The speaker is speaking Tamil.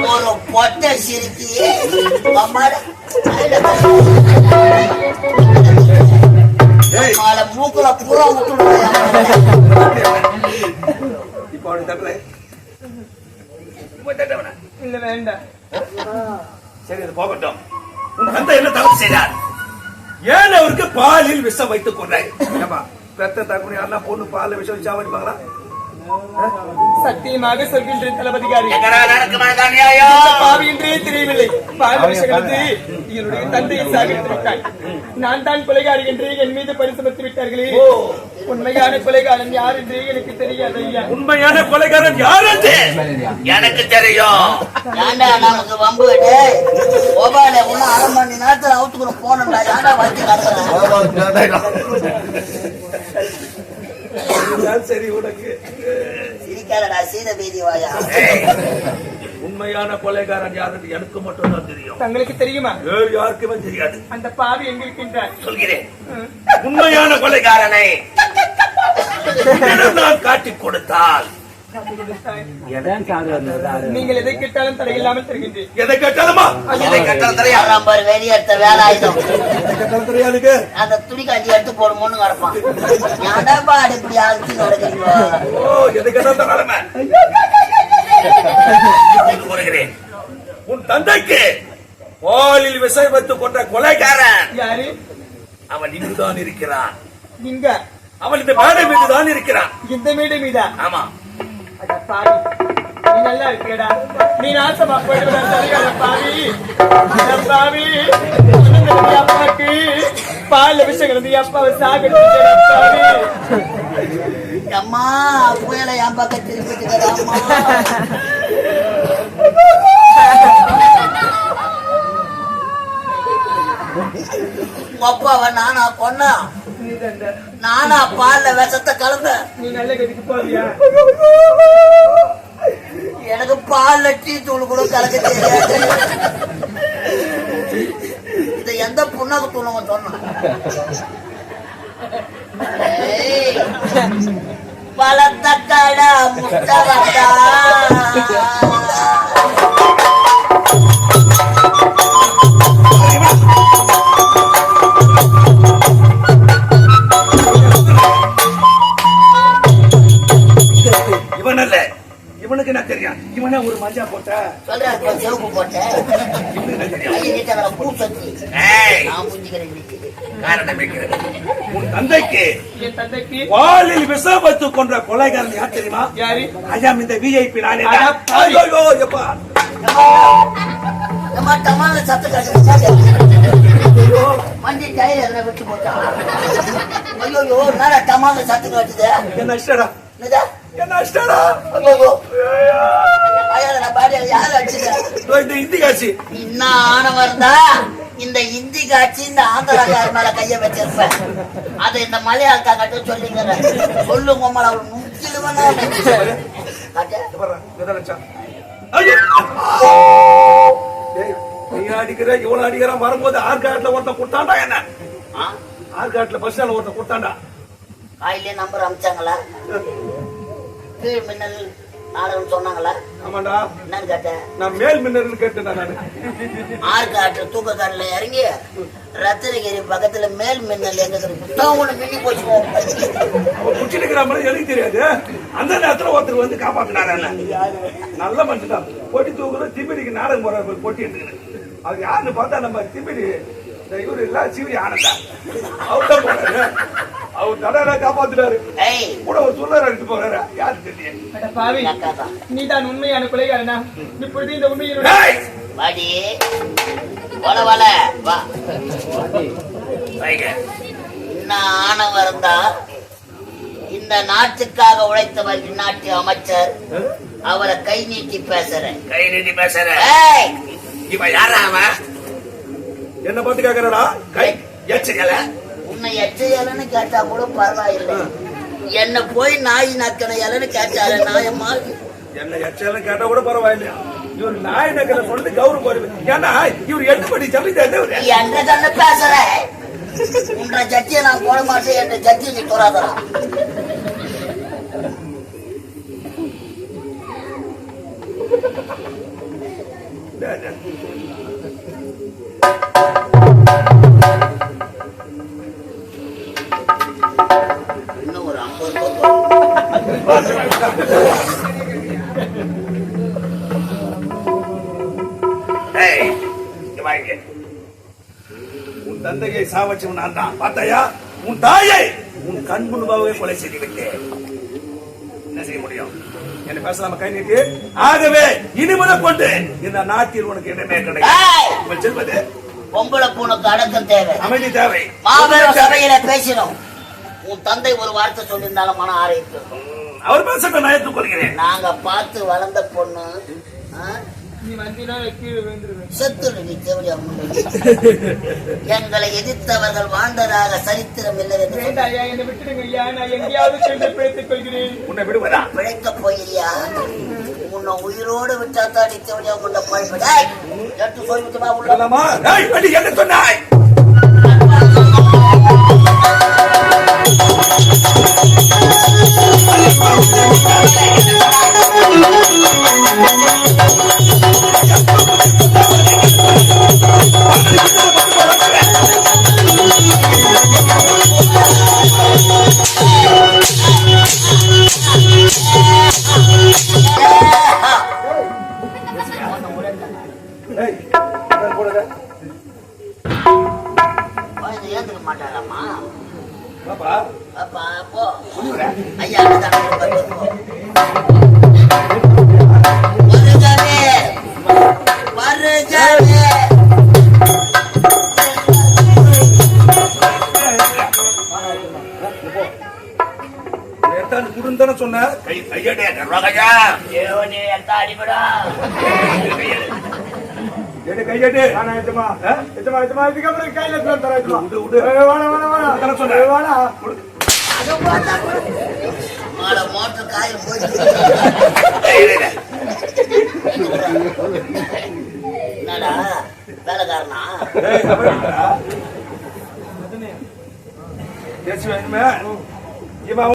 ஒரு பொட்டை சிரிக்கி மூக்குல பூரா விட்டுடுவேன். இப்ப அவனுக்கு தட்டுறேன் இல்ல வேண்டாம். சரி அது போகட்டும். உன் தந்தை என்ன தவறு செய்தார்? ஏன் அவருக்கு பாலில் விஷம் வைத்துக் கொண்டாய்? பெத்த தகுதி யாரெல்லாம் பொண்ணு பாலில் விஷம் வச்சு சாவடிப்பாங்களா? சத்தியமாக சொல்கின்றேன் தளபதிகாரி, பாவியின்றே தெரியவில்லை. என்னுடைய தந்தையை சாகடித்திருக்காள். நான் தான் கொலைகாரி என்று என் மீது பரிசுமத்தி விட்டார்களே. உண்மையான கொலைகாரன் யார் என்று எனக்கு தெரியாது ஐயா. உண்மையான கொலைகாரன் யார் என்று எனக்கு தெரியும். நமக்கு வம்பு ஒன்னு 1/2 மணி நேரத்தில் அவுத்துக்குள்ள போனோம்டா. யாரா வச்சு சரி உனக்கு சிரிக்காதடா சீத பேதி வாயா. உண்மையான கொலைகாரன் யார் என்று எனக்கு மட்டும் தான் தெரியும். தங்களுக்கு தெரியுமா? வேறு யாருக்குமே தெரியாது. அந்த பாவி எங்க இருக்கின்றார் சொல்கிறேன். உண்மையான கொலைகாரனை நான் காட்டிக் கொடுத்தால் நீங்கள் எதை கேட்டாலும் தடையில்லாமல் தருகின்றேன். எதை கேட்டாலுமா? எதை கேட்டாலும் தரையாடுறான் பாரு. வெளியே எடுத்த வேலை ஆயுதம் தெரியாதுக்கு அந்த துணி காஞ்சி எடுத்து போடுமோன்னு கிடப்பான். ஏன்டாப்பா இப்படி ஆச்சு நடக்கிறீங்களோ? எதை கேட்டாலும் தராளமே. கூறுகிறேன், உன் தந்தைக்கு பாலில் விஷம் வைத்துக் கொண்ட கொலைகாரன் யாரு? அவன் இங்குதான் இருக்கிறான். இங்க? அவன் இந்த மேடை மீதுதான் இருக்கிறான். இந்த மேடை மீதா? ஆமா. பாவி நீ நல்லா இருக்கேடா. நீ நாசமா போயிட்டு பாவி பாவி. அப்பாக்கு பால் விஷயம் கிடந்து அப்பாவை சாகடிச்சு பாவி. அம்மா புயல என் பக்கம் திருப்பிட்டு அப்பாவை நானா கொன்னா? நானா பால்ல விஷத்தை கலந்த? நீ நல்ல கட்டிக்கு போவியா? எனக்கு பால்ல டீ தூள் கூட கலக்க தெரியாது. இத எந்த புண்ணாக்கு தூள் சொன்ன? பழத்தக்காடா முத்தவட்டா இவனுக்கு என்ன தெரியும்? இவனே ஒரு மஞ்சா போட்ட சிவப்பு போட்ட உன் தந்தைக்கு வாலில் விஷம் வைத்துக் கொண்ட கொலைகாரன் யார் தெரியுமா? யாரு? ஐயா இந்த விஐபி நானே. வண்டி டயர் விட்டு போட்டான். ஐயோ டமால சத்து காட்டுது. என்ன இஷ்டடா? என்ன இஷ்டடா? இந்தி காட்சி இன்னும் ஆனவர் தான் இந்த இந்தி காட்சி இந்த ஆந்திராக்கார மேல கைய வச்சிருப்பேன். அதை இந்த மலையாளக்காக சொல்லிக்கிற சொல்லுங்க அவள் முக்கியமான அடிக்கிற இவ்வளவு அடிக்கிறான். வரும்போது ஆற்காட்டுல ஒருத்தன் கொடுத்தாண்டா. என்ன ஆற்காட்டுல பஸ் ஸ்டாண்ட்ல ஒருத்தன் கொடுத்தாண்டா. காயிலே நம்பர் அமிச்சாங்களா? கீழ் மின்னல் நாடகம் சொன்னாங்களா? ஆமாண்டா. என்னன்னு கேட்டேன். நான் மேல் மின்னல் கேட்டேன். நான் ஆற்காட்டு தூக்கக்காட்டுல இறங்கி ரத்தினகிரி பக்கத்துல மேல் மின்னல் எங்க ஒண்ணு மின்னி போச்சு. குச்சி நிக்கிற மாதிரி எனக்கு தெரியாது. அந்த நேரத்துல ஒருத்தர் வந்து காப்பாத்தினாரு. நல்ல மனுஷன் தான். பொட்டி தூக்குற திமிடிக்கு நாடகம் போற பொட்டி எடுத்துக்கிறேன். அது யாருன்னு பார்த்தா நம்ம திமிடி இவரு இல்ல சிவி ஆனந்தா. அவர் போறாரு. அவர் தடவை காப்பாத்துறாரு. கூட ஒரு சொல்லற எடுத்து போறாரு. யாரு தெரியும்? நீதான் உண்மையான கொலைகாரனா? இப்பொழுது இந்த உண்மையை ஆனவர் இருந்தா இந்த நாட்டுக்காக உழைத்தவர் இந்நாட்டு அமைச்சர். அவரை கை நீட்டி பேசுறேன். கை நீட்டி பேசுறேன். இவன் யாரா? அவன் என்ன பார்த்து கேக்குறா? கை எச்சல உன்னை எச்சையலன்னு கேட்டா கூட பரவாயில்லை. என்ன போய் நாய் நக்கன இலன்னு கேட்டாரு. நாயம்மா என்ன எச்சல கேட்டா கூட பரவாயில்லையா? இவர் நாய் நக்கன சொல்லிட்டு கௌரவம் போடுவேன். ஏன்னா இவர் 8 படி ஜமீன்தார். என்ன கண்ணு பேசுற? உன்ற ஜட்டியை நான் போட மாட்டேன். என்ற ஜட்டி நீ போறாதரா? இன்னும் ஒரு 50 ரூபாய் உன் தந்தையை சாவச்சவன் நான் தான். பார்த்தாயா, உன் தாயை உன் கண் முன்பாகவே கொலை செய்து விட்டேன். என்ன செய்ய முடியும்? என்ன பேசலாம கை நீட்டி. ஆகவே இனிமுதல் கொண்டு இந்த நாட்டில் உனக்கு இடமே கிடையாது. செல்வது பொம்பளை பூனுக்கு அடக்கம் தேவை, அமைதி தேவை. மாபெரும் சபையில பேசினோம். உன் தந்தை ஒரு வார்த்தை சொல்லியிருந்தாலும் மன ஆரையிட்டு அவர் பேச நான் ஏற்றுக்கொள்கிறேன். நாங்க பார்த்து வளர்ந்த பொண்ணு நீ வந்தினா கீழே விழுந்துருவேன். செத்துரு நீ தேவடியா முன்னாடி. எங்களை எதிர்த்தவர்கள் வாழ்ந்ததாக சரித்திரம் இல்லை என்று வேண்டாம் ஐயா, என்னை விட்டுடுங்க ஐயா, நான் எங்கேயாவது சென்று பிழைத்துக் கொள்கிறேன். உன்னை விடுவதா? பிழைக்க போயிரியா? உன்னை உயிரோடு விட்டா தான் நீ தேவடியா கொண்ட போய்விட எடுத்து சொல்லிவிட்டுமா உள்ள என்ன சொன்னாய்? ஏத்துக்க மாட்டாராமா? பாப்பா அப்பா போ ஐயா வருகவே வருகவே. குடுந்தான சொன்ன கையடே அடிபடா கையடே. இதுக்கப்புறம் கையில தரேன். மோட்டர் காயில் போயிட்டு என்னடா வேலைக்காரனா? இவன்